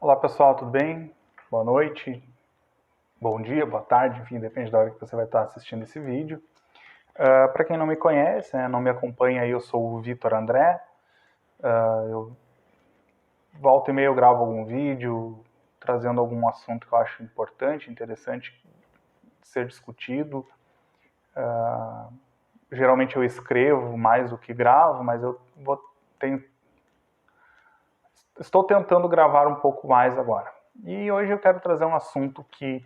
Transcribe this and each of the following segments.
Olá pessoal, tudo bem? Boa noite, bom dia, boa tarde, enfim, depende da hora que você vai estar assistindo esse vídeo. Para quem não me conhece, não me acompanha, eu sou o Vitor André. Eu volta e meia eu gravo algum vídeo trazendo algum assunto que eu acho importante, interessante de ser discutido. Geralmente eu escrevo mais do que gravo, mas estou tentando gravar um pouco mais agora. E hoje eu quero trazer um assunto que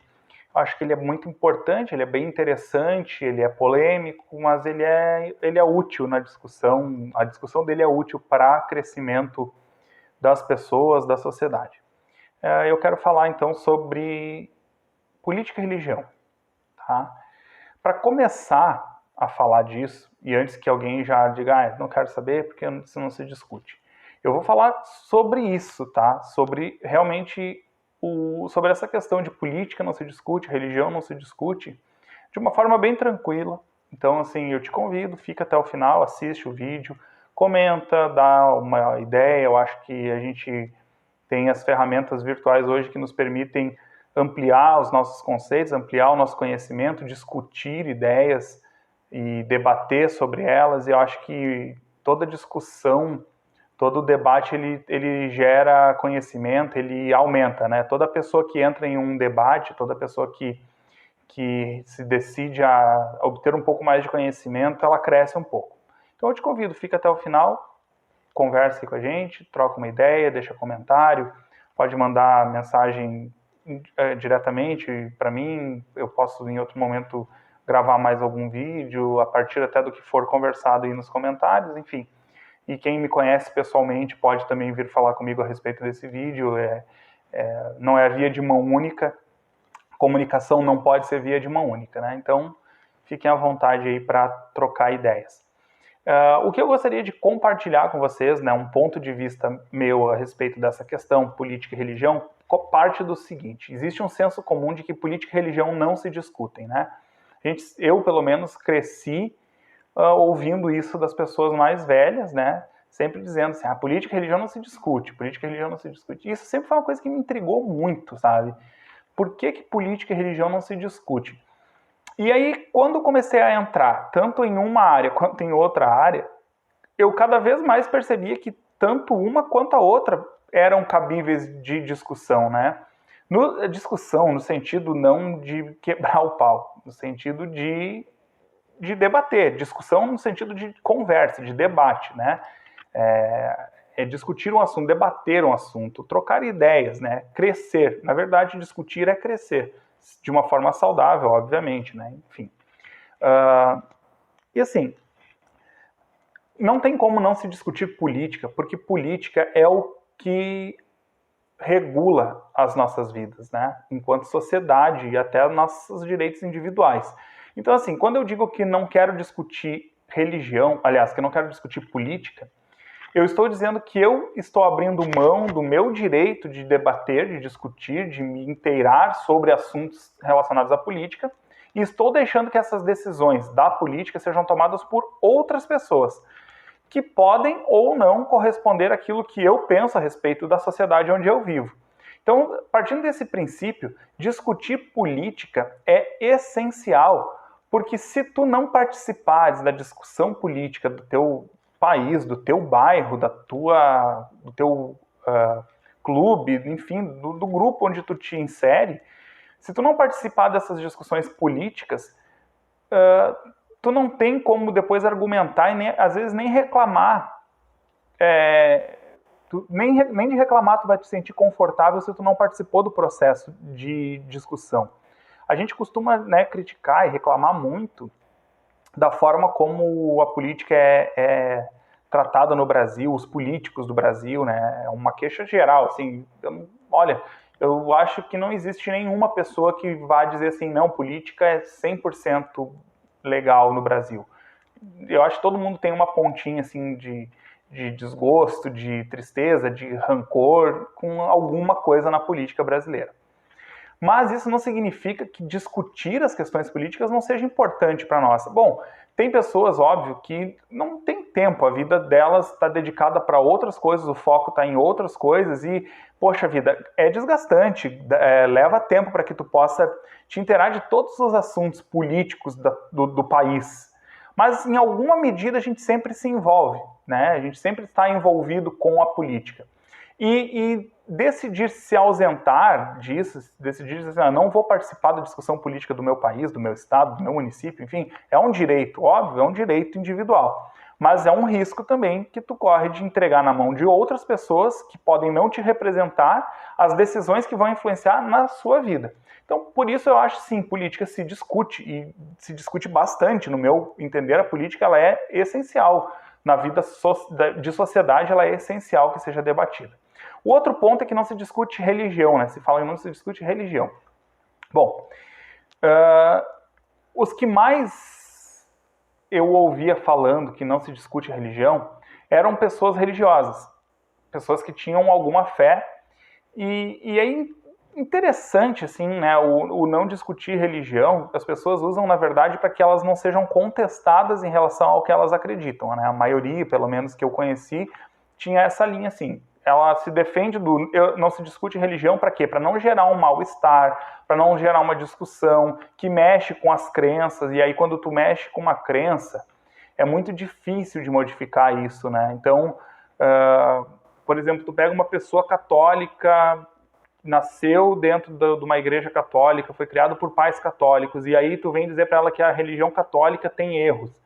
eu acho que ele é muito importante, ele é bem interessante, ele é polêmico, mas ele é útil na discussão. A discussão dele é útil para crescimento das pessoas, da sociedade. Eu quero falar então sobre política e religião. Tá? Para começar a falar disso, e antes que alguém já diga, não quero saber porque isso não se discute, eu vou falar sobre isso, tá? Sobre realmente sobre essa questão de política não se discute, religião não se discute, de uma forma bem tranquila. Então, assim, eu te convido, fica até o final, assiste o vídeo, comenta, dá uma ideia. Eu acho que a gente tem as ferramentas virtuais hoje que nos permitem ampliar os nossos conceitos, ampliar o nosso conhecimento, discutir ideias e debater sobre elas. E eu acho que toda discussão, todo debate, ele gera conhecimento, ele aumenta, né? Toda pessoa que entra em um debate, toda pessoa que se decide a obter um pouco mais de conhecimento, ela cresce um pouco. Então eu te convido, fica até o final, converse com a gente, troca uma ideia, deixa comentário, pode mandar mensagem diretamente para mim, eu posso em outro momento gravar mais algum vídeo, a partir até do que for conversado aí nos comentários, enfim. E quem me conhece pessoalmente pode também vir falar comigo a respeito desse vídeo. Não é via de mão única, comunicação não pode ser via de mão única, né? Então, fiquem à vontade aí para trocar ideias. O que eu gostaria de compartilhar com vocês, né, um ponto de vista meu a respeito dessa questão política e religião, parte do seguinte: existe um senso comum de que política e religião não se discutem, né? Eu, pelo menos, cresci ouvindo isso das pessoas mais velhas, né? Sempre dizendo assim, política e religião não se discute, política e religião não se discute. Isso sempre foi uma coisa que me intrigou muito, sabe? Por que política e religião não se discute? E aí, quando eu comecei a entrar, tanto em uma área quanto em outra área, eu cada vez mais percebia que tanto uma quanto a outra eram cabíveis de discussão, né? Discussão no sentido não de quebrar o pau, no sentido de debater, discussão no sentido de conversa, de debate, né? É discutir um assunto, debater um assunto, trocar ideias, né? Crescer. Na verdade, discutir é crescer, de uma forma saudável, obviamente, né? Enfim. E assim, não tem como não se discutir política, porque política é o que regula as nossas vidas, né? Enquanto sociedade e até nossos direitos individuais. Então, assim, quando eu digo que não quero discutir religião, aliás, que não quero discutir política, eu estou dizendo que eu estou abrindo mão do meu direito de debater, de discutir, de me inteirar sobre assuntos relacionados à política, e estou deixando que essas decisões da política sejam tomadas por outras pessoas, que podem ou não corresponder àquilo que eu penso a respeito da sociedade onde eu vivo. Então, partindo desse princípio, discutir política é essencial, porque se tu não participares da discussão política do teu país, do teu bairro, do teu clube, enfim, do grupo onde tu te insere, se tu não participar dessas discussões políticas, tu não tem como depois argumentar e nem, às vezes nem reclamar. Nem de reclamar tu vai te sentir confortável se tu não participou do processo de discussão. A gente costuma, né, criticar e reclamar muito da forma como a política é tratada no Brasil, os políticos do Brasil, né? É uma queixa geral, assim, olha, eu acho que não existe nenhuma pessoa que vá dizer assim, não, política é 100% legal no Brasil. Eu acho que todo mundo tem uma pontinha, assim, de desgosto, de tristeza, de rancor com alguma coisa na política brasileira. Mas isso não significa que discutir as questões políticas não seja importante para nós. Bom, Tem pessoas, óbvio, que não tem tempo, a vida delas está dedicada para outras coisas, o foco está em outras coisas e, poxa vida, é desgastante, leva tempo para que tu possa te inteirar de todos os assuntos políticos do país. Mas, em alguma medida, a gente sempre se envolve, né? A gente sempre está envolvido com a política. E decidir se ausentar disso, decidir dizer assim, não vou participar da discussão política do meu país, do meu estado, do meu município, enfim, é um direito, óbvio, é um direito individual. Mas é um risco também que tu corre de entregar na mão de outras pessoas que podem não te representar as decisões que vão influenciar na sua vida. Então, por isso eu acho, sim, política se discute, e se discute bastante. No meu entender, a política ela é essencial. Na vida de sociedade, ela é essencial que seja debatida. O outro ponto é que não se discute religião, né? Se fala em não se discute religião. Bom, os que mais eu ouvia falando que não se discute religião eram pessoas religiosas, pessoas que tinham alguma fé, e é interessante, assim, né, o não discutir religião, as pessoas usam, na verdade, para que elas não sejam contestadas em relação ao que elas acreditam, né? A maioria, pelo menos que eu conheci, tinha essa linha, assim. Ela se defende não se discute religião para quê? Para não gerar um mal-estar, para não gerar uma discussão que mexe com as crenças, e aí quando tu mexe com uma crença, é muito difícil de modificar isso, né? Então, por exemplo, tu pega uma pessoa católica, nasceu dentro de uma igreja católica, foi criado por pais católicos, e aí tu vem dizer para ela que a religião católica tem erros.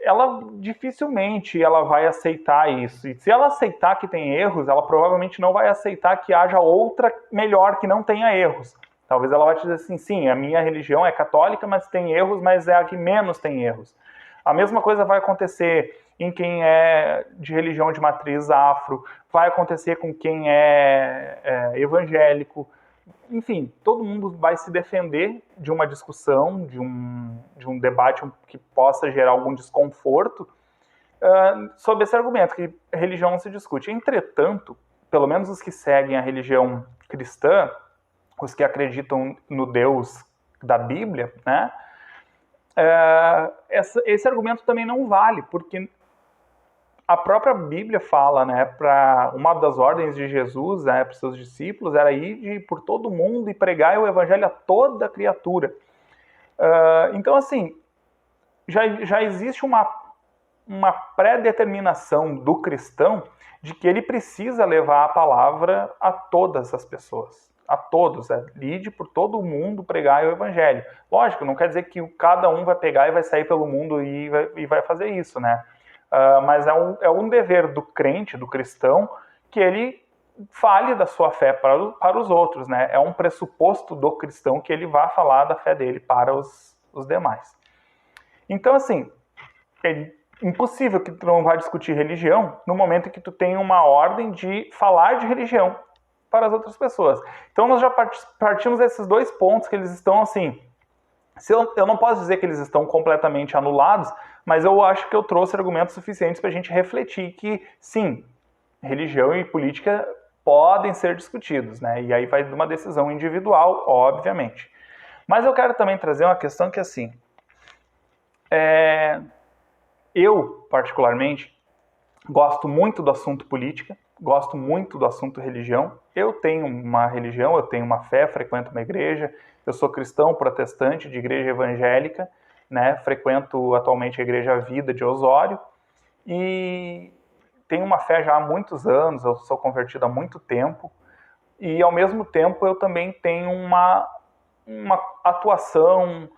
Ela dificilmente ela vai aceitar isso. E se ela aceitar que tem erros, ela provavelmente não vai aceitar que haja outra melhor que não tenha erros. Talvez ela vai te dizer assim, sim, a minha religião é católica, mas tem erros, mas é a que menos tem erros. A mesma coisa vai acontecer em quem é de religião de matriz afro, vai acontecer com quem é evangélico. Enfim, todo mundo vai se defender de uma discussão, de um debate que possa gerar algum desconforto sob esse argumento, que religião não se discute. Entretanto, pelo menos os que seguem a religião cristã, os que acreditam no Deus da Bíblia, né, esse argumento também não vale, porque a própria Bíblia fala, né, para uma das ordens de Jesus, né, para os seus discípulos, era ir por todo mundo e pregar o evangelho a toda criatura. Então, assim, já existe uma pré-determinação do cristão de que ele precisa levar a palavra a todas as pessoas, a todos, lide por todo mundo pregar o evangelho. Lógico, não quer dizer que cada um vai pegar e vai sair pelo mundo e vai fazer isso, né? Mas é um dever do crente, do cristão, que ele fale da sua fé para os outros, né? É um pressuposto do cristão que ele vá falar da fé dele para os demais. Então, assim, é impossível que tu não vá discutir religião no momento em que tu tem uma ordem de falar de religião para as outras pessoas. Então, nós já partimos desses dois pontos que eles estão, assim... Eu não posso dizer que eles estão completamente anulados, mas eu acho que eu trouxe argumentos suficientes para a gente refletir que, sim, religião e política podem ser discutidos, né? E aí vai de uma decisão individual, obviamente. Mas eu quero também trazer uma questão que, assim, eu, particularmente, gosto muito do assunto política, gosto muito do assunto religião. Eu tenho uma religião, eu tenho uma fé, frequento uma igreja, eu sou cristão protestante de igreja evangélica, né? Frequento atualmente a Igreja Vida de Osório e tenho uma fé já há muitos anos, eu sou convertido há muito tempo e ao mesmo tempo eu também tenho uma atuação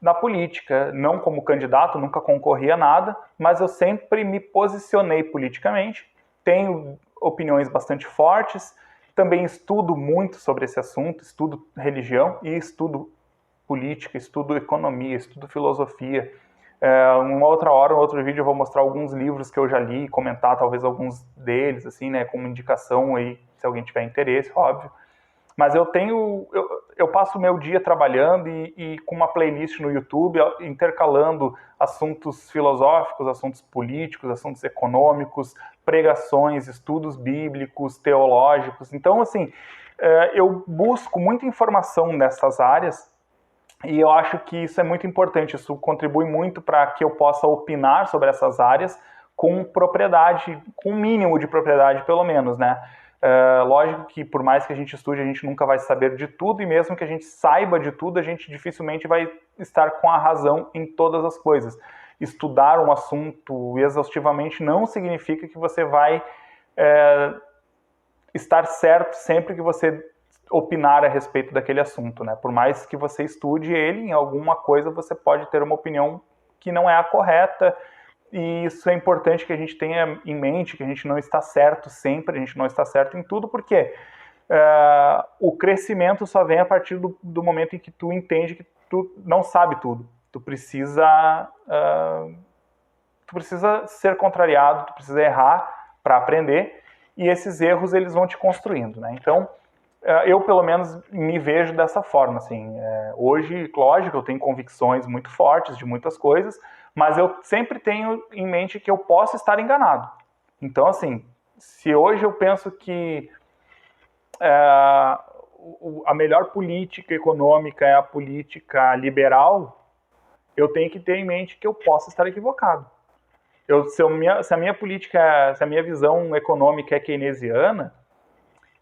na política, não como candidato, nunca concorri a nada, mas eu sempre me posicionei politicamente, tenho opiniões bastante fortes, também estudo muito sobre esse assunto, estudo religião e estudo política, estudo economia, estudo filosofia. Uma outra hora, um outro vídeo, eu vou mostrar alguns livros que eu já li, comentar talvez alguns deles, assim, né, como indicação aí, se alguém tiver interesse, óbvio. Mas eu passo o meu dia trabalhando e com uma playlist no YouTube, intercalando assuntos filosóficos, assuntos políticos, assuntos econômicos, pregações, estudos bíblicos, teológicos. Então, assim, eu busco muita informação nessas áreas E eu acho que isso é muito importante, isso contribui muito para que eu possa opinar sobre essas áreas com propriedade, com um mínimo de propriedade pelo menos, né? Lógico que por mais que a gente estude, a gente nunca vai saber de tudo, e mesmo que a gente saiba de tudo, a gente dificilmente vai estar com a razão em todas as coisas. Estudar um assunto exaustivamente não significa que você vai estar certo sempre que você opinar a respeito daquele assunto, né? Por mais que você estude ele, em alguma coisa você pode ter uma opinião que não é a correta, e isso é importante que a gente tenha em mente, que a gente não está certo sempre, a gente não está certo em tudo, porque o crescimento só vem a partir do momento em que tu entende que tu não sabe tudo. Tu precisa ser contrariado, tu precisa errar para aprender, e esses erros eles vão te construindo, né? Então, eu pelo menos me vejo dessa forma, assim. Hoje, lógico, eu tenho convicções muito fortes de muitas coisas, mas eu sempre tenho em mente que eu posso estar enganado. Então, assim, se hoje eu penso que a melhor política econômica é a política liberal, eu tenho que ter em mente que eu posso estar equivocado. Se a minha visão econômica é keynesiana,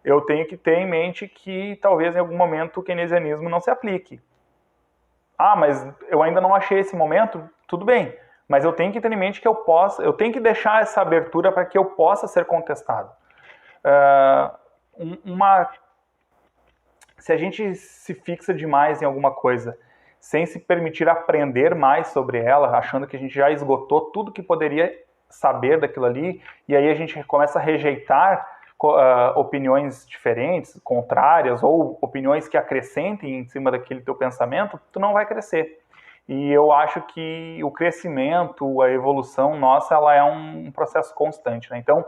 eu tenho que ter em mente que talvez em algum momento o keynesianismo não se aplique. Mas eu ainda não achei esse momento, tudo bem. Mas eu tenho que ter em mente que eu tenho que deixar essa abertura para que eu possa ser contestado. Se a gente se fixa demais em alguma coisa, sem se permitir aprender mais sobre ela, achando que a gente já esgotou tudo que poderia saber daquilo ali, e aí a gente começa a rejeitar opiniões diferentes, contrárias, ou opiniões que acrescentem em cima daquele teu pensamento, tu não vai crescer. E eu acho que o crescimento, a evolução nossa, ela é um processo constante, né? Então,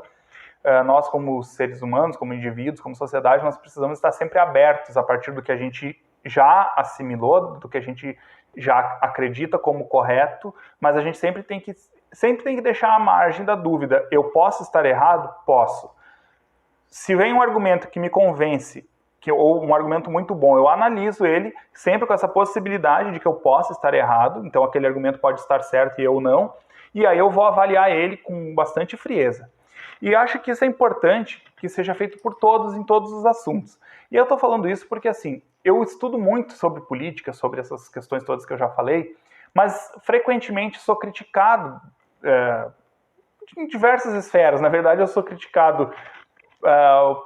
nós como seres humanos, como indivíduos, como sociedade, nós precisamos estar sempre abertos a partir do que a gente já assimilou, do que a gente já acredita como correto, mas a gente sempre tem que deixar a margem da dúvida. Eu posso estar errado? Posso. Se vem um argumento que me convence, ou um argumento muito bom, eu analiso ele sempre com essa possibilidade de que eu possa estar errado, então aquele argumento pode estar certo e eu não, e aí eu vou avaliar ele com bastante frieza. E acho que isso é importante que seja feito por todos em todos os assuntos. E eu estou falando isso porque, assim, eu estudo muito sobre política, sobre essas questões todas que eu já falei, mas frequentemente sou criticado em diversas esferas. Na verdade, eu sou criticado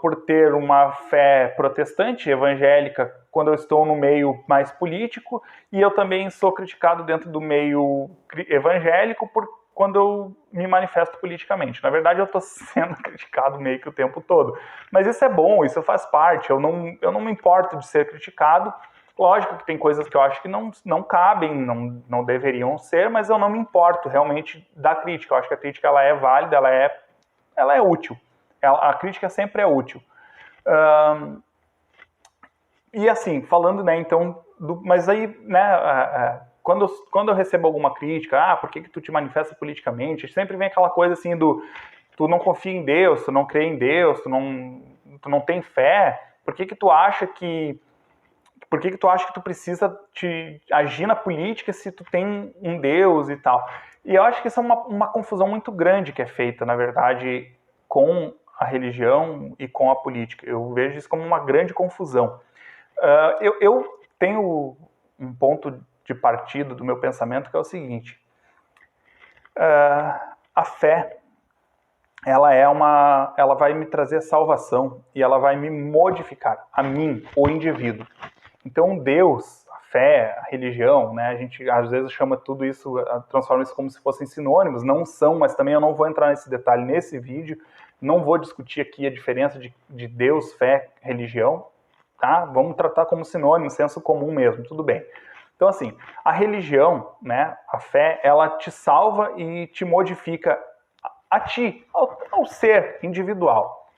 por ter uma fé protestante, evangélica, quando eu estou no meio mais político, e eu também sou criticado dentro do meio evangélico quando eu me manifesto politicamente. Na verdade, eu estou sendo criticado meio que o tempo todo. Mas isso é bom, isso faz parte. Eu não me importo de ser criticado. Lógico que tem coisas que eu acho que não cabem, não deveriam ser, mas eu não me importo realmente da crítica. Eu acho que a crítica ela é válida, ela é útil. A crítica sempre é útil. E assim, falando, né, então... mas aí, né... Quando eu recebo alguma crítica, por que tu te manifesta politicamente? Sempre vem aquela coisa assim tu não confia em Deus, tu não crê em Deus, tu não tem fé. Por que tu acha que tu precisa agir na política se tu tem um Deus e tal? E eu acho que isso é uma confusão muito grande que é feita, na verdade, com a religião e com a política. Eu vejo isso como uma grande confusão. Eu tenho um ponto de partida do meu pensamento, que é o seguinte: a fé, ela vai me trazer salvação e ela vai me modificar, a mim, o indivíduo. Então Deus, a fé, a religião, né, a gente às vezes chama tudo isso, transforma isso como se fossem sinônimos, não são, mas também eu não vou entrar nesse detalhe nesse vídeo, não vou discutir aqui a diferença de Deus, fé, religião, tá? Vamos tratar como sinônimo, senso comum mesmo, tudo bem. Então, assim, a religião, né, a fé, ela te salva e te modifica a ti, ao ser individual.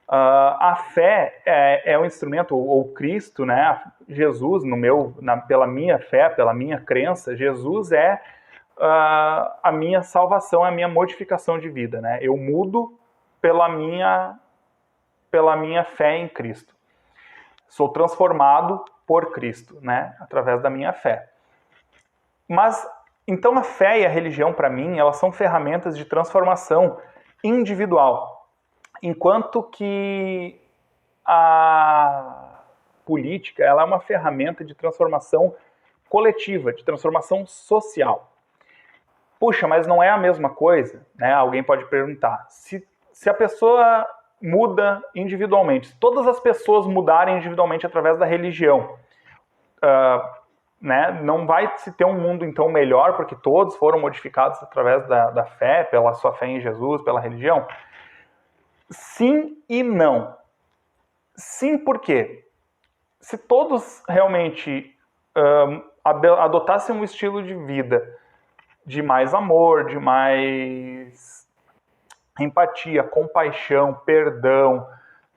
A fé é um instrumento, ou Cristo, né, Jesus, pela minha fé, pela minha crença, Jesus é a minha salvação, a minha modificação de vida, né? Eu mudo pela minha fé em Cristo. Sou transformado por Cristo, né? Através da minha fé. Mas, então a fé e a religião, para mim, elas são ferramentas de transformação individual, enquanto que a política, ela é uma ferramenta de transformação coletiva, de transformação social. Puxa, mas não é a mesma coisa, né? Alguém pode perguntar. Se a pessoa muda individualmente, se todas as pessoas mudarem individualmente através da religião, né, não vai se ter um mundo então melhor porque todos foram modificados através da fé, pela sua fé em Jesus, pela religião? Sim e não. Sim, por quê? Se todos realmente adotassem um estilo de vida de mais amor, de mais empatia, compaixão, perdão,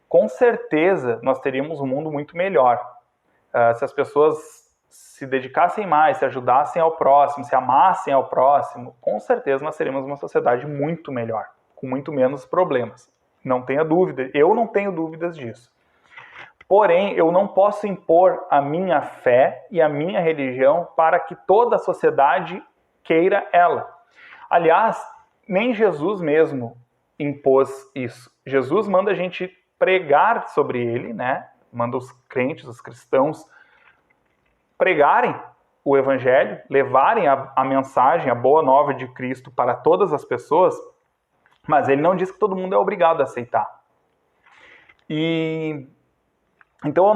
com certeza nós teríamos um mundo muito melhor. Se as pessoas se dedicassem mais, se ajudassem ao próximo, se amassem ao próximo, com certeza nós teríamos uma sociedade muito melhor, com muito menos problemas. Não tenha dúvida, eu não tenho dúvidas disso. Porém, eu não posso impor a minha fé e a minha religião para que toda a sociedade queira ela. Aliás, nem Jesus mesmo impôs isso. Jesus manda a gente pregar sobre ele, né? Manda os crentes, os cristãos, pregarem o evangelho, levarem a mensagem, a boa nova de Cristo para todas as pessoas, mas ele não diz que todo mundo é obrigado a aceitar. E então eu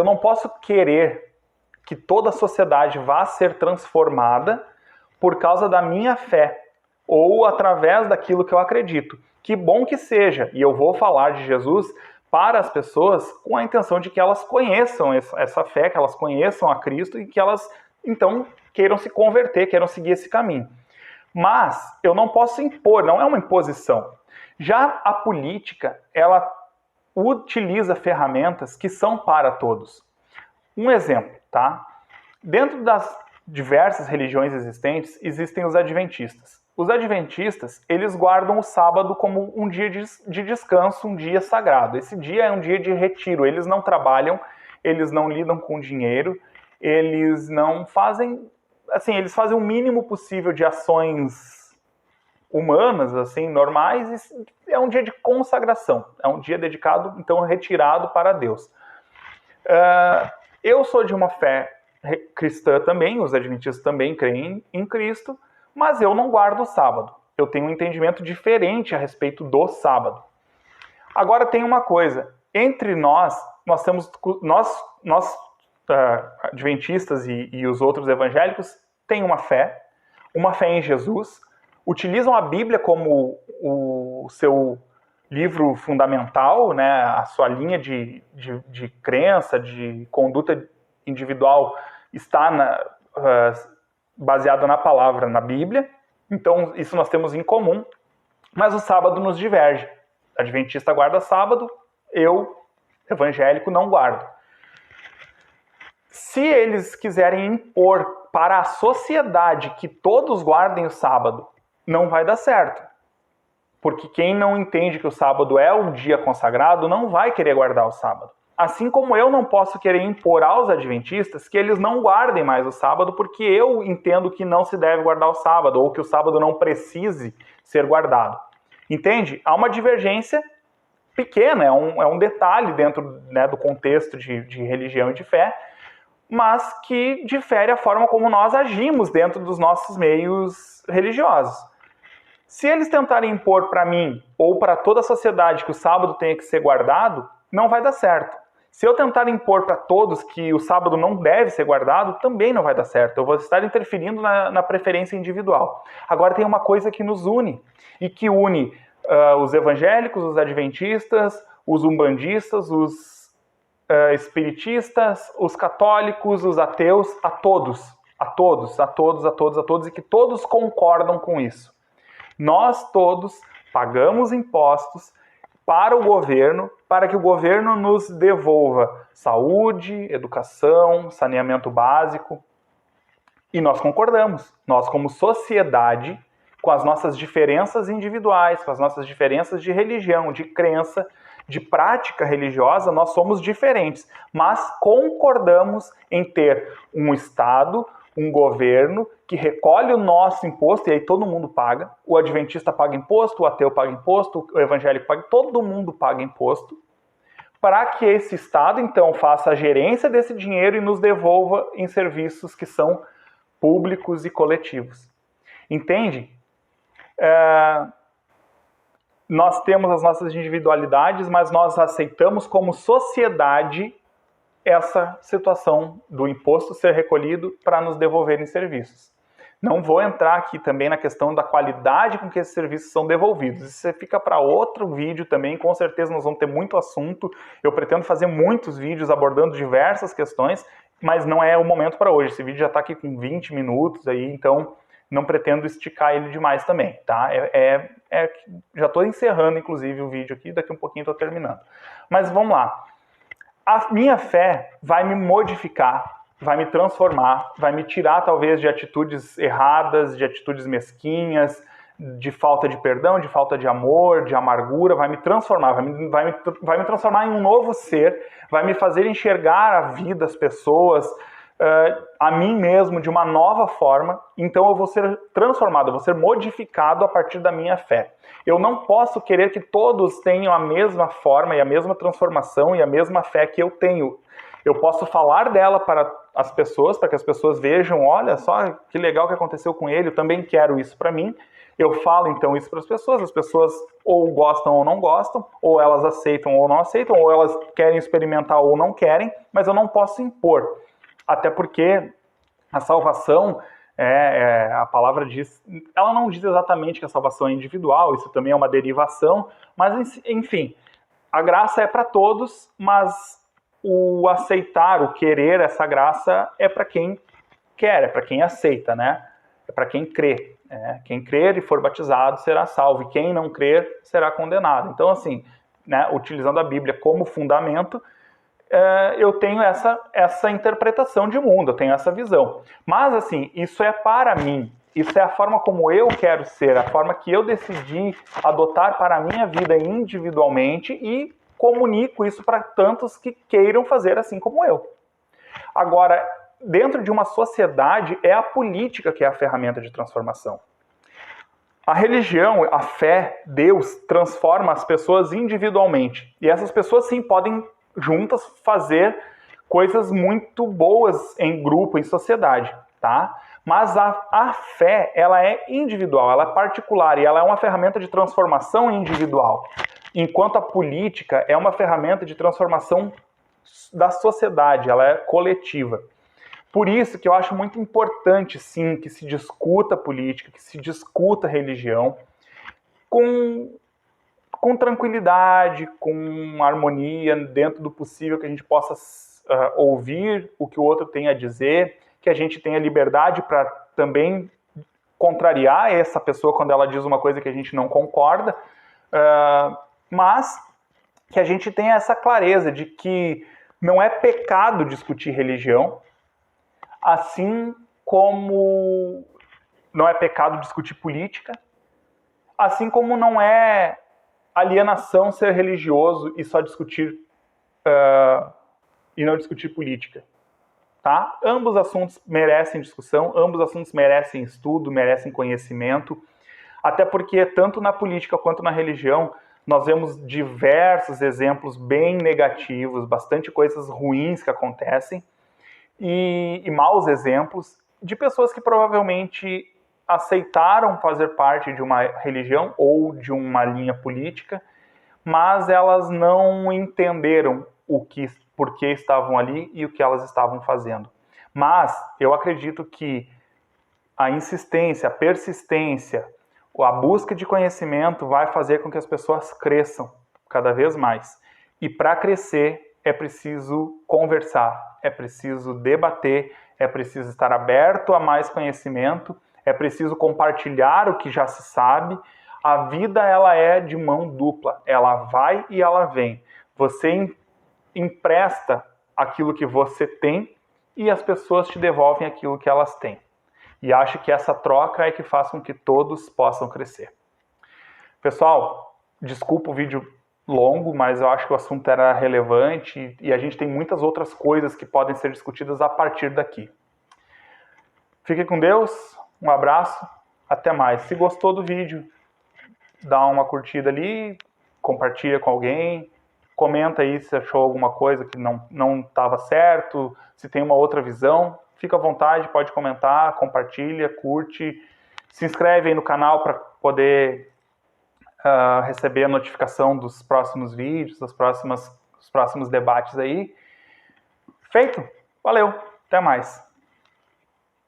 não posso querer que toda a sociedade vá ser transformada por causa da minha fé ou através daquilo que eu acredito. Que bom que seja, e eu vou falar de Jesus para as pessoas com a intenção de que elas conheçam essa fé, que elas conheçam a Cristo e que elas, então, queiram se converter, queiram seguir esse caminho. Mas eu não posso impor, não é uma imposição. Já a política, ela utiliza ferramentas que são para todos. Um exemplo, tá? Dentro das diversas religiões existentes, existem os adventistas. Os adventistas, eles guardam o sábado como um dia de descanso, um dia sagrado. Esse dia é um dia de retiro. Eles não trabalham, eles não lidam com dinheiro, eles não fazem... Assim, eles fazem o mínimo possível de ações humanas, assim, normais. É um dia de consagração. É um dia dedicado, então, retirado para Deus. Eu sou de uma fé cristã também, os adventistas também creem em Cristo, mas eu não guardo o sábado. Eu tenho um entendimento diferente a respeito do sábado. Agora tem uma coisa, entre nós adventistas e os outros evangélicos têm uma fé em Jesus, utilizam a Bíblia como o seu livro fundamental, né, a sua linha de crença, de conduta individual está baseada na palavra, na Bíblia. Então, isso nós temos em comum, mas o sábado nos diverge. O adventista guarda sábado, eu, evangélico, não guardo. Se eles quiserem impor para a sociedade que todos guardem o sábado, não vai dar certo. Porque quem não entende que o sábado é um dia consagrado, não vai querer guardar o sábado. Assim como eu não posso querer impor aos adventistas que eles não guardem mais o sábado, porque eu entendo que não se deve guardar o sábado, ou que o sábado não precise ser guardado. Entende? Há uma divergência pequena, é um detalhe dentro, né, do contexto de religião e de fé, mas que difere a forma como nós agimos dentro dos nossos meios religiosos. Se eles tentarem impor para mim, ou para toda a sociedade, que o sábado tenha que ser guardado, não vai dar certo. Se eu tentar impor para todos que o sábado não deve ser guardado, também não vai dar certo. Eu vou estar interferindo na preferência individual. Agora tem uma coisa que nos une, e que une os evangélicos, os adventistas, os umbandistas, os espiritistas, os católicos, os ateus, a todos, e que todos concordam com isso. Nós todos pagamos impostos para o governo, para que o governo nos devolva saúde, educação, saneamento básico. E nós concordamos. Nós, como sociedade, com as nossas diferenças individuais, com as nossas diferenças de religião, de crença, de prática religiosa, nós somos diferentes, mas concordamos em ter um Estado, um governo que recolhe o nosso imposto, e aí todo mundo paga. O adventista paga imposto, o ateu paga imposto, o evangélico paga, todo mundo paga imposto, para que esse Estado, então, faça a gerência desse dinheiro e nos devolva em serviços que são públicos e coletivos. Entende? Nós temos as nossas individualidades, mas nós aceitamos como sociedade essa situação do imposto ser recolhido para nos devolverem serviços. Não vou entrar aqui também na questão da qualidade com que esses serviços são devolvidos. Isso fica para outro vídeo também, com certeza nós vamos ter muito assunto. Eu pretendo fazer muitos vídeos abordando diversas questões, mas não é o momento para hoje. Esse vídeo já está aqui com 20 minutos, aí, então não pretendo esticar ele demais também, tá? Já estou encerrando, inclusive, o vídeo aqui, daqui um pouquinho estou terminando. Mas vamos lá. A minha fé vai me modificar, vai me transformar, vai me tirar, talvez, de atitudes erradas, de atitudes mesquinhas, de falta de perdão, de falta de amor, de amargura, vai me transformar, vai me transformar em um novo ser, vai me fazer enxergar a vida, as pessoas, a mim mesmo de uma nova forma. Então eu vou ser transformado, eu vou ser modificado a partir da minha fé. Eu não posso querer que todos tenham a mesma forma e a mesma transformação e a mesma fé que eu tenho. Eu posso falar dela para as pessoas, para que as pessoas vejam, olha só que legal que aconteceu com ele, eu também quero isso para mim. Eu falo então isso para as pessoas ou gostam ou não gostam, ou elas aceitam ou não aceitam, ou elas querem experimentar ou não querem, mas eu não posso impor. Até porque a salvação, a palavra diz, ela não diz exatamente que a salvação é individual, isso também é uma derivação, mas enfim, a graça é para todos, mas o aceitar, o querer essa graça é para quem quer, é para quem aceita, né? É para quem crê. Quem crer e for batizado será salvo, e quem não crer será condenado. Então, assim, né, utilizando a Bíblia como fundamento, eu tenho essa interpretação de mundo, eu tenho essa visão. Mas, assim, isso é para mim, isso é a forma como eu quero ser, a forma que eu decidi adotar para a minha vida individualmente e comunico isso para tantos que queiram fazer assim como eu. Agora, dentro de uma sociedade, é a política que é a ferramenta de transformação. A religião, a fé, Deus, transforma as pessoas individualmente. E essas pessoas, sim, podem juntas fazer coisas muito boas em grupo, em sociedade, tá? Mas a fé, ela é individual, ela é particular e ela é uma ferramenta de transformação individual. Enquanto a política é uma ferramenta de transformação da sociedade, ela é coletiva. Por isso que eu acho muito importante, sim, que se discuta política, que se discuta religião com tranquilidade, com harmonia, dentro do possível, que a gente possa ouvir o que o outro tem a dizer, que a gente tenha liberdade para também contrariar essa pessoa quando ela diz uma coisa que a gente não concorda, mas que a gente tenha essa clareza de que não é pecado discutir religião, assim como não é pecado discutir política, assim como não é alienação ser religioso e só discutir e não discutir política, tá? Ambos assuntos merecem discussão, ambos assuntos merecem estudo, merecem conhecimento, até porque tanto na política quanto na religião nós vemos diversos exemplos bem negativos, bastante coisas ruins que acontecem e maus exemplos de pessoas que provavelmente aceitaram fazer parte de uma religião ou de uma linha política, mas elas não entenderam por que estavam ali e o que elas estavam fazendo. Mas eu acredito que a insistência, a persistência, a busca de conhecimento vai fazer com que as pessoas cresçam cada vez mais. E para crescer é preciso conversar, é preciso debater, é preciso estar aberto a mais conhecimento, é preciso compartilhar o que já se sabe. A vida, ela é de mão dupla, ela vai e ela vem. Você empresta aquilo que você tem e as pessoas te devolvem aquilo que elas têm. E acho que essa troca é que faz com que todos possam crescer. Pessoal, desculpa o vídeo longo, mas eu acho que o assunto era relevante e a gente tem muitas outras coisas que podem ser discutidas a partir daqui. Fique com Deus, um abraço, até mais. Se gostou do vídeo, dá uma curtida ali, compartilha com alguém, comenta aí se achou alguma coisa que não estava certo, se tem uma outra visão, fica à vontade, pode comentar, compartilha, curte, se inscreve aí no canal para poder receber a notificação dos próximos vídeos, dos próximos debates aí. Feito? Valeu, até mais.